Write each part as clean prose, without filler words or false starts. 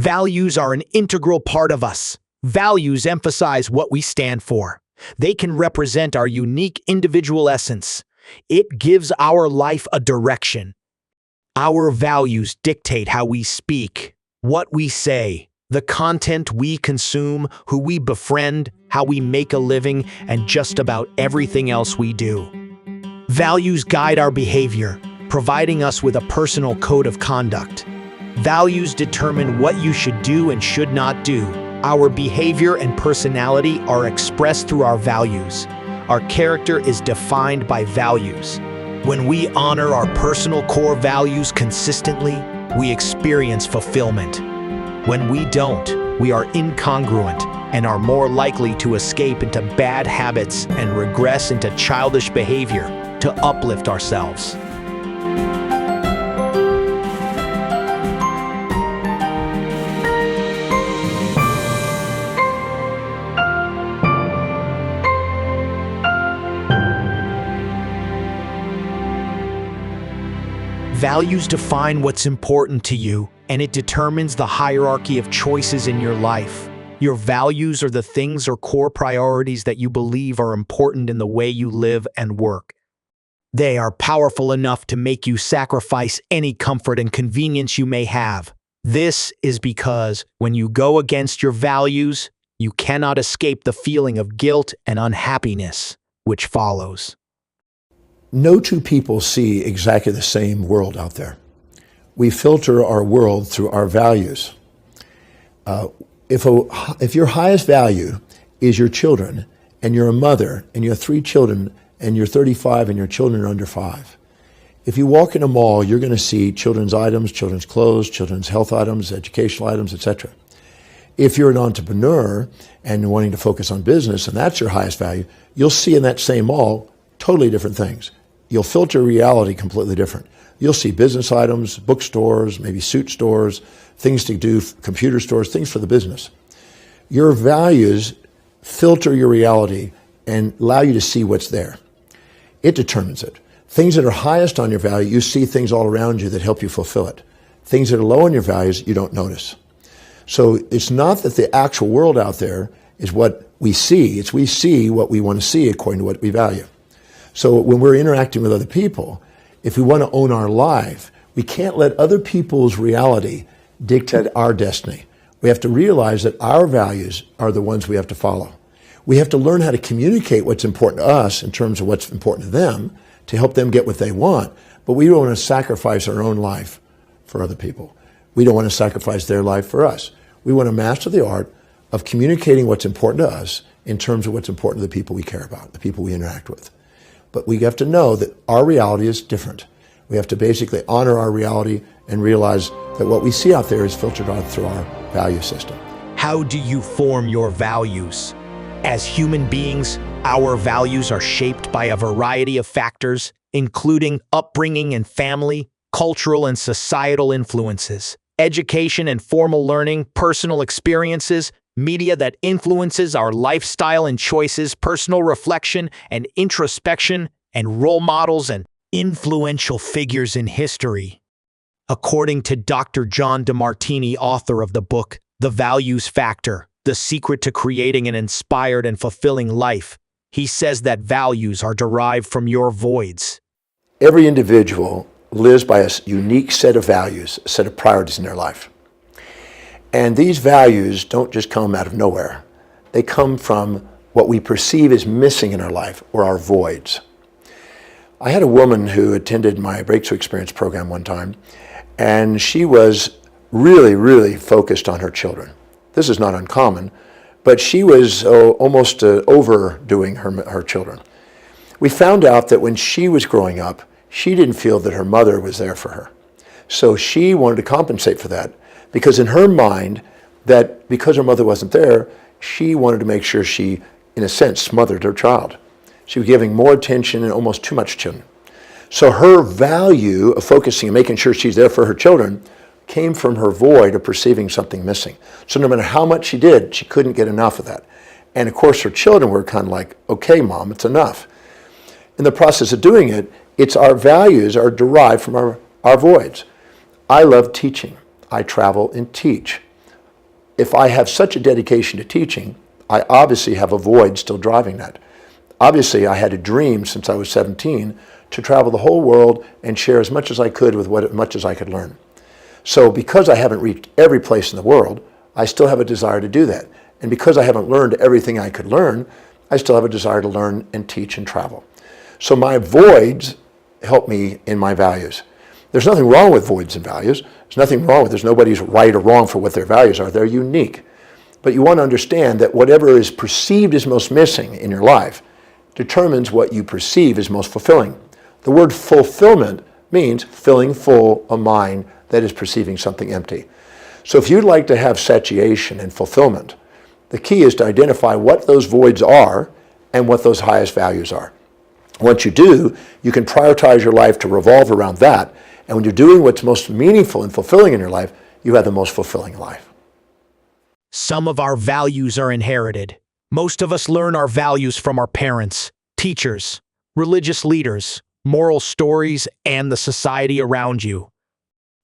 Values are an integral part of us. Values emphasize what we stand for. They can represent our unique individual essence. It gives our life a direction. Our values dictate how we speak, what we say, the content we consume, who we befriend, how we make a living, and just about everything else we do. Values guide our behavior, providing us with a personal code of conduct. Values determine what you should do and should not do. Our behavior and personality are expressed through our values. Our character is defined by values. When we honor our personal core values consistently, we experience fulfillment. When we don't, we are incongruent and are more likely to escape into bad habits and regress into childish behavior to uplift ourselves. Values define what's important to you, and it determines the hierarchy of choices in your life. Your values are the things or core priorities that you believe are important in the way you live and work. They are powerful enough to make you sacrifice any comfort and convenience you may have. This is because when you go against your values, you cannot escape the feeling of guilt and unhappiness which follows. No two people see exactly the same world out there. We filter our world through our values. If your highest value is your children, and you're a mother, and you have 3 children, and you're 35 and your children are under 5, if you walk in a mall, you're going to see children's items, children's clothes, children's health items, educational items, etc. If you're an entrepreneur and you're wanting to focus on business, and that's your highest value, you'll see in that same mall totally different things. You'll filter reality completely different. You'll see business items, bookstores, maybe suit stores, things to do, computer stores, things for the business. Your values filter your reality and allow you to see what's there. It determines it. Things that are highest on your value, you see things all around you that help you fulfill it. Things that are low on your values, you don't notice. So it's not that the actual world out there is what we see. It's we see what we want to see according to what we value. So when we're interacting with other people, if we want to own our life, we can't let other people's reality dictate our destiny. We have to realize that our values are the ones we have to follow. We have to learn how to communicate what's important to us in terms of what's important to them to help them get what they want. But we don't want to sacrifice our own life for other people. We don't want to sacrifice their life for us. We want to master the art of communicating what's important to us in terms of what's important to the people we care about, the people we interact with. But we have to know that our reality is different. We have to basically honor our reality and realize that what we see out there is filtered out through our value system. How do you form your values? As human beings, our values are shaped by a variety of factors, including upbringing and family, cultural and societal influences, education and formal learning, personal experiences, media that influences our lifestyle and choices, personal reflection and introspection, and role models and influential figures in history. According to Dr. John DeMartini, author of the book, The Values Factor, The Secret to Creating an Inspired and Fulfilling Life, he says that values are derived from your voids. Every individual lives by a unique set of values, a set of priorities in their life. And these values don't just come out of nowhere. They come from what we perceive as missing in our life, or our voids. I had a woman who attended my Breakthrough Experience program one time, and she was really, really focused on her children. This is not uncommon, but she was almost overdoing her children. We found out that when she was growing up, she didn't feel that her mother was there for her. So she wanted to compensate for that, because in her mind, that because her mother wasn't there, she wanted to make sure she, in a sense, smothered her child. She was giving more attention and almost too much children. So her value of focusing and making sure she's there for her children came from her void of perceiving something missing. So no matter how much she did, she couldn't get enough of that. And of course, her children were kind of like, okay, Mom, it's enough. In the process of doing it, it's our values are derived from our voids. I love teaching. I travel and teach. if I have such a dedication to teaching, I obviously have a void still driving that. Obviously, I had a dream since I was 17 to travel the whole world and share as much as I could with as much as I could learn. So because I haven't reached every place in the world, I still have a desire to do that. And because I haven't learned everything I could learn, I still have a desire to learn and teach and travel. So my voids help me in my values. There's nothing wrong with voids and values. There's nothing wrong with, there's nobody's right or wrong for what their values are. They're unique. But you want to understand that whatever is perceived as most missing in your life determines what you perceive as most fulfilling. The word fulfillment means filling full a mind that is perceiving something empty. So if you'd like to have satiation and fulfillment, the key is to identify what those voids are and what those highest values are. Once you do, you can prioritize your life to revolve around that. And when you're doing what's most meaningful and fulfilling in your life, you have the most fulfilling life. Some of our values are inherited. Most of us learn our values from our parents, teachers, religious leaders, moral stories, and the society around you.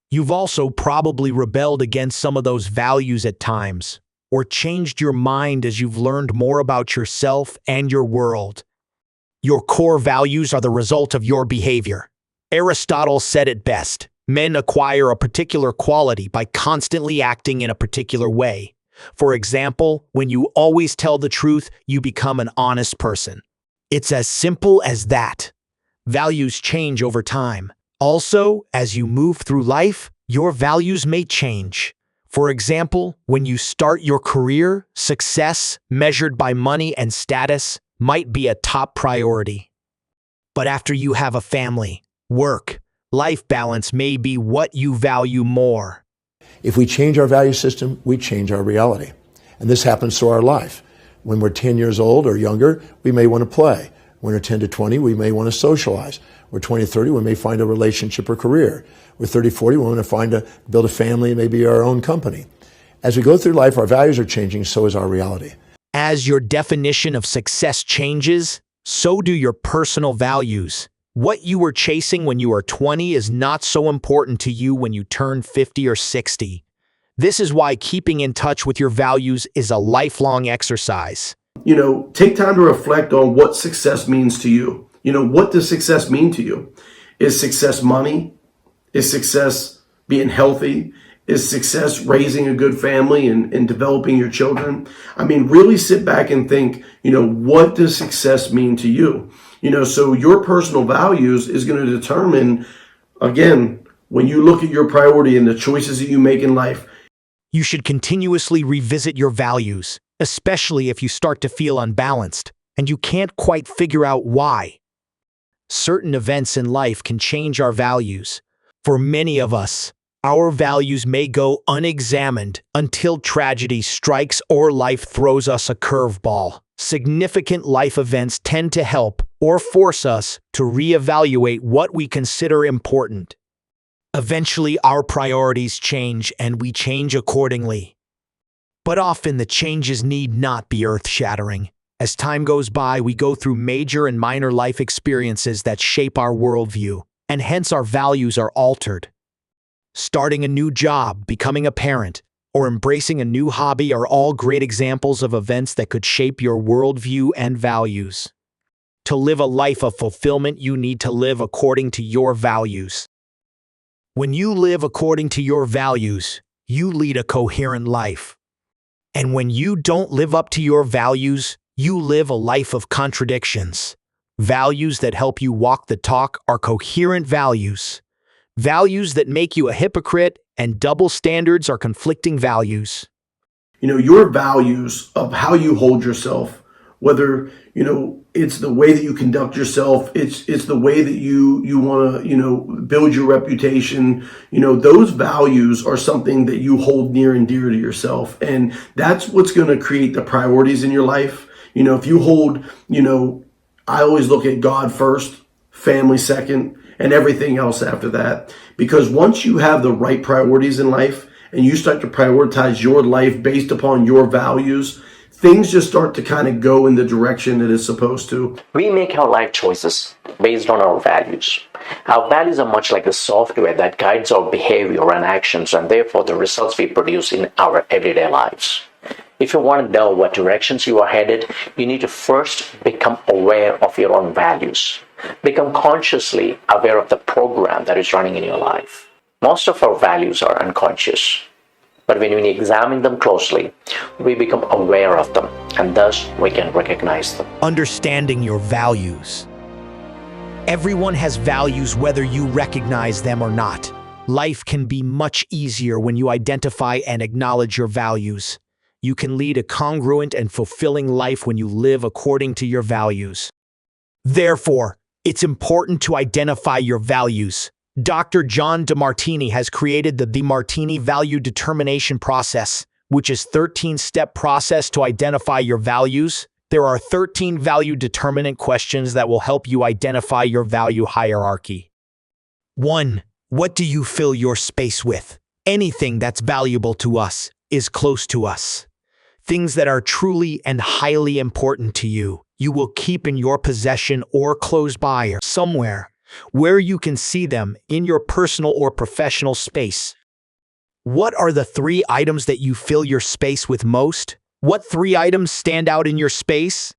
You've also probably rebelled against some of those values at times, or changed your mind as you've learned more about yourself and your world. Your core values are the result of your behavior. Aristotle said it best: men acquire a particular quality by constantly acting in a particular way. For example, when you always tell the truth, you become an honest person. It's as simple as that. Values change over time. Also, as you move through life, your values may change. For example, when you start your career, success, measured by money and status, might be a top priority. But after you have a family, work, life balance may be what you value more. If we change our value system, we change our reality. And this happens through our life. When we're 10 years old or younger, we may want to play. When we're 10 to 20, we may want to socialize. We're 20 to 30, we may find a relationship or career. We're 30, 40, we want to build a family, maybe our own company. As we go through life, our values are changing, so is our reality. As your definition of success changes, so do your personal values. What you were chasing when you were 20 is not so important to you when you turn 50 or 60. This is why keeping in touch with your values is a lifelong exercise. Take time to reflect on what success means to you. What does success mean to you? Is success money? Is success being healthy? Is success raising a good family and developing your children? Really sit back and think, what does success mean to you? So your personal values is going to determine, again, when you look at your priority and the choices that you make in life. You should continuously revisit your values, especially if you start to feel unbalanced and you can't quite figure out why. Certain events in life can change our values. For many of us, our values may go unexamined until tragedy strikes or life throws us a curveball. Significant life events tend to help or force us to reevaluate what we consider important. Eventually, our priorities change and we change accordingly. But often the changes need not be earth-shattering. As time goes by, we go through major and minor life experiences that shape our worldview, and hence our values are altered. Starting a new job, becoming a parent, or embracing a new hobby are all great examples of events that could shape your worldview and values. To live a life of fulfillment, you need to live according to your values. When you live according to your values, you lead a coherent life. And when you don't live up to your values, you live a life of contradictions. Values that help you walk the talk are coherent values. Values that make you a hypocrite and double standards are conflicting values. Your values of how you hold yourself, whether, it's the way that you conduct yourself, it's the way that you want to, build your reputation, those values are something that you hold near and dear to yourself. And that's what's going to create the priorities in your life. If you hold, I always look at God first, family second, and everything else after that. Because once you have the right priorities in life and you start to prioritize your life based upon your values, things just start to kind of go in the direction that it's supposed to. We make our life choices based on our values. Our values are much like the software that guides our behavior and actions, and therefore the results we produce in our everyday lives. If you want to know what directions you are headed, you need to first become aware of your own values. Become consciously aware of the program that is running in your life. Most of our values are unconscious, but when we examine them closely, we become aware of them, and thus we can recognize them. Understanding your values. Everyone has values whether you recognize them or not. Life can be much easier when you identify and acknowledge your values. You can lead a congruent and fulfilling life when you live according to your values. Therefore, it's important to identify your values. Dr. John DeMartini has created the DeMartini Value Determination Process, which is a 13-step process to identify your values. There are 13 value determinant questions that will help you identify your value hierarchy. 1. What do you fill your space with? Anything that's valuable to us is close to us. Things that are truly and highly important to you, you will keep in your possession or close by or somewhere where you can see them in your personal or professional space. What are the 3 items that you fill your space with most? What 3 items stand out in your space?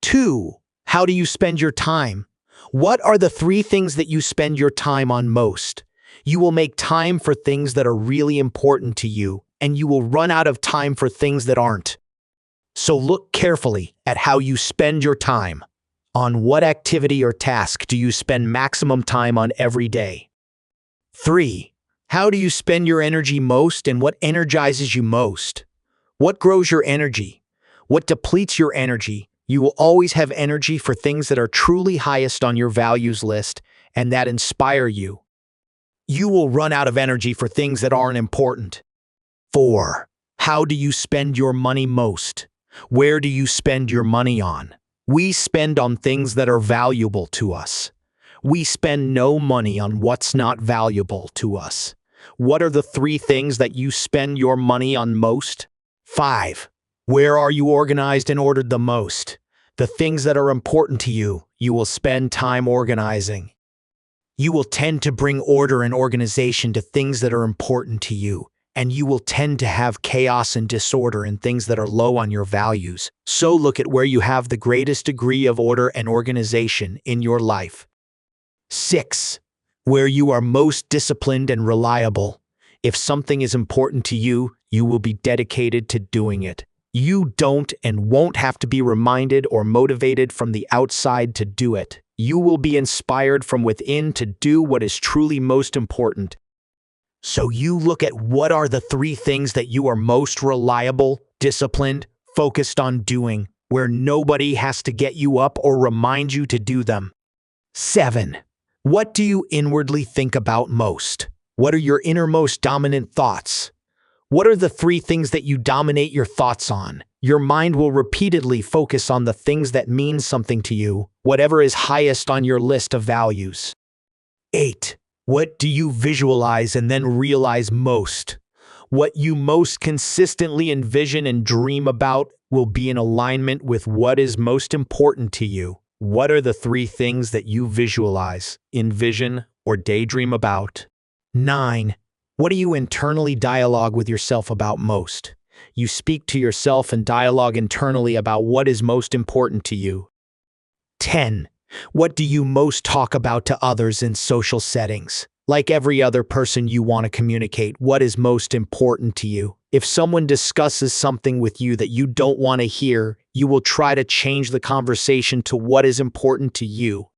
2. How do you spend your time? What are the 3 things that you spend your time on most? You will make time for things that are really important to you, and you will run out of time for things that aren't. So look carefully at how you spend your time. On what activity or task do you spend maximum time on every day? 3. How do you spend your energy most and what energizes you most? What grows your energy? What depletes your energy? You will always have energy for things that are truly highest on your values list and that inspire you. You will run out of energy for things that aren't important. 4. How do you spend your money most? Where do you spend your money on? We spend on things that are valuable to us. We spend no money on what's not valuable to us. What are the 3 things that you spend your money on most? 5. Where are you organized and ordered the most? The things that are important to you, you will spend time organizing. You will tend to bring order and organization to things that are important to you, and you will tend to have chaos and disorder in things that are low on your values. So look at where you have the greatest degree of order and organization in your life. 6. Where you are most disciplined and reliable. If something is important to you, you will be dedicated to doing it. You don't and won't have to be reminded or motivated from the outside to do it. You will be inspired from within to do what is truly most important. So you look at what are the 3 things that you are most reliable, disciplined, focused on doing, where nobody has to get you up or remind you to do them. 7. What do you inwardly think about most? What are your innermost dominant thoughts? What are the 3 things that you dominate your thoughts on? Your mind will repeatedly focus on the things that mean something to you, whatever is highest on your list of values. 8. What do you visualize and then realize most? What you most consistently envision and dream about will be in alignment with what is most important to you. What are the 3 things that you visualize, envision, or daydream about? 9. What do you internally dialogue with yourself about most? You speak to yourself and dialogue internally about what is most important to you. 10. What do you most talk about to others in social settings? Like every other person you want to communicate, what is most important to you? If someone discusses something with you that you don't want to hear, you will try to change the conversation to what is important to you.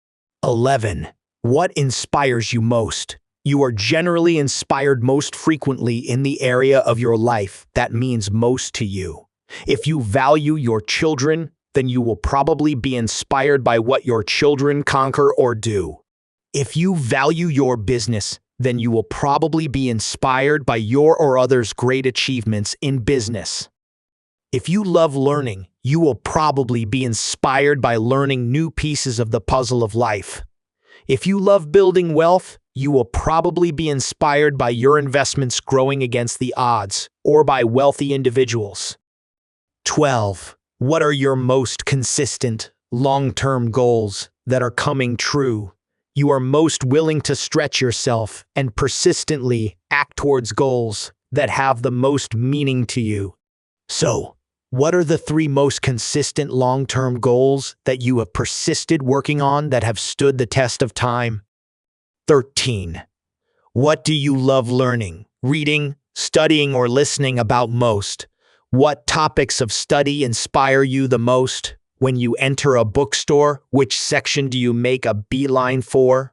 11. What inspires you most? You are generally inspired most frequently in the area of your life that means most to you. If you value your children, then you will probably be inspired by what your children conquer or do. If you value your business, then you will probably be inspired by your or others' great achievements in business. If you love learning, you will probably be inspired by learning new pieces of the puzzle of life. If you love building wealth, you will probably be inspired by your investments growing against the odds or by wealthy individuals. 12. What are your most consistent, long-term goals that are coming true? You are most willing to stretch yourself and persistently act towards goals that have the most meaning to you. So, what are the 3 most consistent long-term goals that you have persisted working on that have stood the test of time? 13. What do you love learning, reading, studying, or listening about most? What topics of study inspire you the most? When you enter a bookstore, which section do you make a beeline for?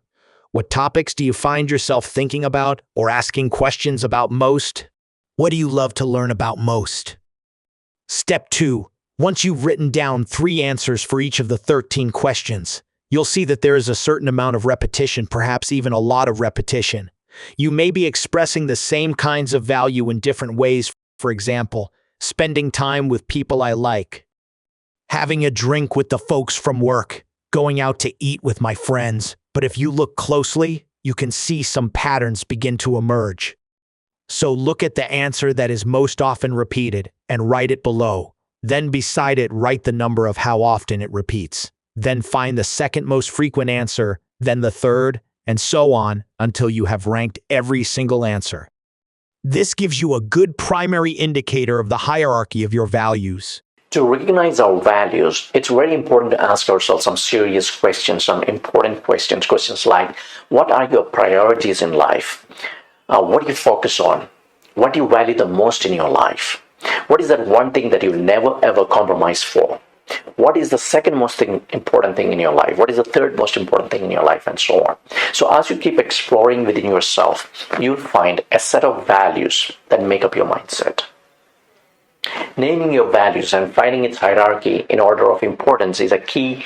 What topics do you find yourself thinking about or asking questions about most? What do you love to learn about most? Step 2. Once you've written down 3 answers for each of the 13 questions, you'll see that there is a certain amount of repetition, perhaps even a lot of repetition. You may be expressing the same kinds of value in different ways. For example, spending time with people I like, having a drink with the folks from work, going out to eat with my friends. But if you look closely, you can see some patterns begin to emerge. So look at the answer that is most often repeated and write it below. Then beside it, write the number of how often it repeats. Then find the second most frequent answer, then the third, and so on until you have ranked every single answer. This gives you a good primary indicator of the hierarchy of your values. To recognize our values, it's very important to ask ourselves some serious questions, some important questions. Questions like, what are your priorities in life? What do you focus on? What do you value the most in your life? What is that one thing that you'll never ever compromise for? What is the second most important thing in your life? What is the third most important thing in your life? And so on. So as you keep exploring within yourself, you'll find a set of values that make up your mindset. Naming your values and finding its hierarchy in order of importance is a key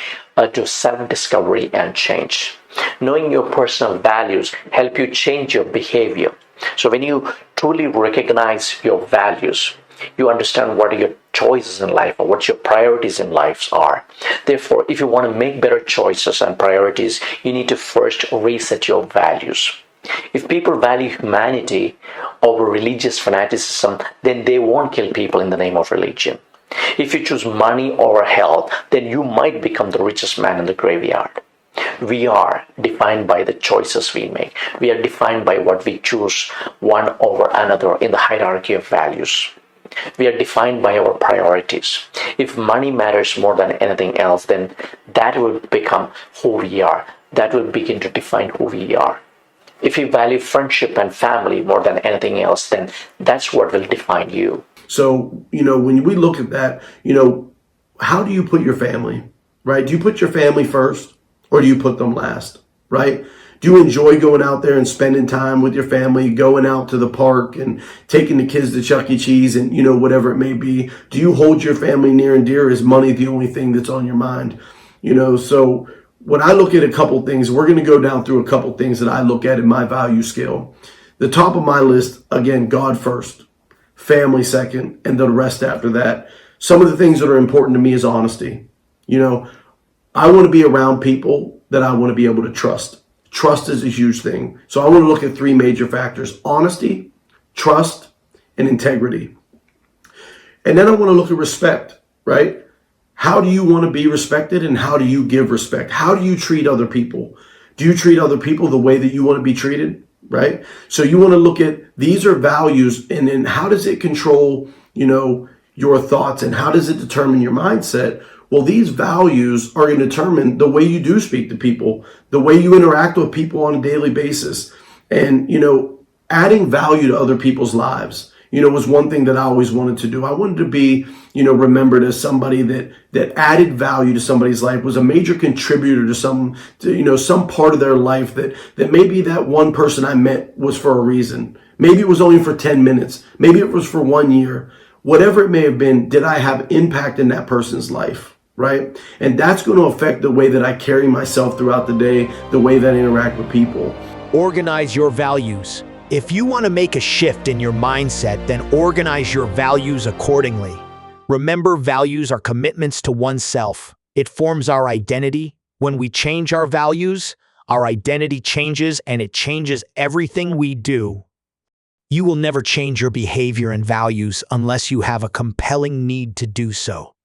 to self-discovery and change. Knowing your personal values help you change your behavior. So when you truly recognize your values, you understand what your choices in life or what your priorities in life are. Therefore, if you want to make better choices and priorities, you need to first reset your values. If people value humanity over religious fanaticism, then they won't kill people in the name of religion. If you choose money over health, then you might become the richest man in the graveyard. We are defined by the choices we make. We are defined by what we choose one over another in the hierarchy of values. We are defined by our priorities. If money matters more than anything else, then that will become who we are. That will begin to define who we are. If you value friendship and family more than anything else, then that's what will define you. So, when we look at that, how do you put your family, right? Do you put your family first or do you put them last, right? Do you enjoy going out there and spending time with your family, going out to the park and taking the kids to Chuck E. Cheese and, whatever it may be? Do you hold your family near and dear? Is money the only thing that's on your mind? So when I look at a couple things, we're going to go down through a couple things that I look at in my value scale. The top of my list, again, God first, family second, and the rest after that. Some of the things that are important to me is honesty. I want to be around people that I want to be able to trust. Trust is a huge thing. So I want to look at 3 major factors: honesty, trust, and integrity. And then I want to look at respect, right? How do you want to be respected and how do you give respect? How do you treat other people? Do you treat other people the way that you want to be treated, right? So you want to look at, these are values, and then how does it control, your thoughts, and how does it determine your mindset? Well, these values are going to determine the way you do speak to people, the way you interact with people on a daily basis. And, adding value to other people's lives, was one thing that I always wanted to do. I wanted to be, remembered as somebody that added value to somebody's life, was a major contributor to some part of their life that maybe that one person I met was for a reason. Maybe it was only for 10 minutes. Maybe it was for 1 year. Whatever it may have been, did I have impact in that person's life, right? And that's going to affect the way that I carry myself throughout the day, the way that I interact with people. Organize your values. If you want to make a shift in your mindset, then organize your values accordingly. Remember, values are commitments to oneself. It forms our identity. When we change our values, our identity changes, and it changes everything we do. You will never change your behavior and values unless you have a compelling need to do so.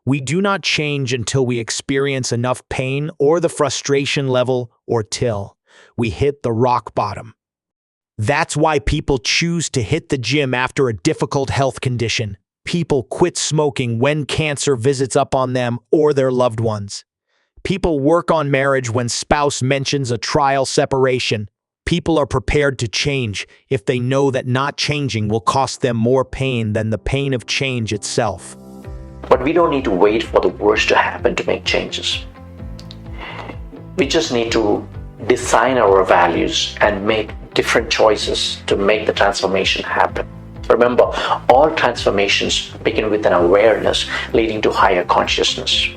We do not change until we experience enough pain or the frustration level or till we hit the rock bottom. That's why people choose to hit the gym after a difficult health condition. People quit smoking when cancer visits up on them or their loved ones. People work on marriage when spouse mentions a trial separation. People are prepared to change if they know that not changing will cost them more pain than the pain of change itself. But we don't need to wait for the worst to happen to make changes. We just need to design our values and make different choices to make the transformation happen. Remember, all transformations begin with an awareness leading to higher consciousness.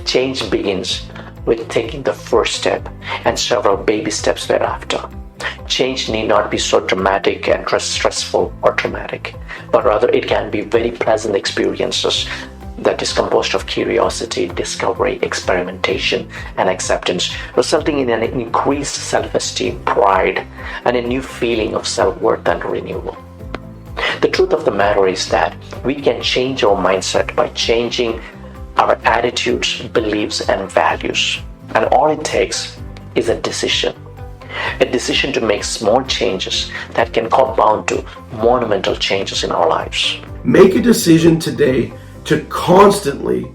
Change begins with taking the first step and several baby steps thereafter. Change need not be so dramatic and stressful or traumatic, but rather it can be very pleasant experiences that is composed of curiosity, discovery, experimentation, and acceptance, resulting in an increased self-esteem, pride, and a new feeling of self-worth and renewal. The truth of the matter is that we can change our mindset by changing our attitudes, beliefs, and values. And all it takes is a decision to make small changes that can compound to monumental changes in our lives. Make a decision today to constantly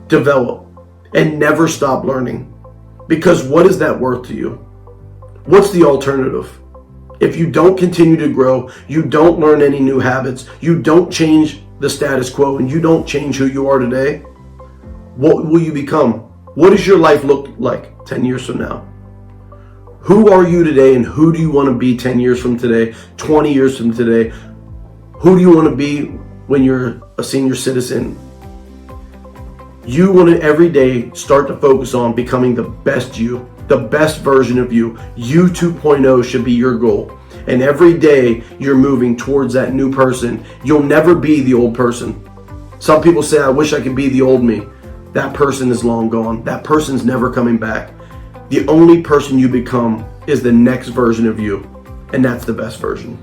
develop and never stop learning. Because what is that worth to you? What's the alternative? If you don't continue to grow, you don't learn any new habits, you don't change the status quo, and you don't change who you are today, what will you become? What does your life look like 10 years from now? Who are you today, and who do you want to be 10 years from today, 20 years from today? Who do you want to be when you're a senior citizen? You want to every day start to focus on becoming the best you, the best version of you. You 2.0 should be your goal. And every day you're moving towards that new person. You'll never be the old person. Some people say, I wish I could be the old me. That person is long gone. That person's never coming back. The only person you become is the next version of you, and that's the best version.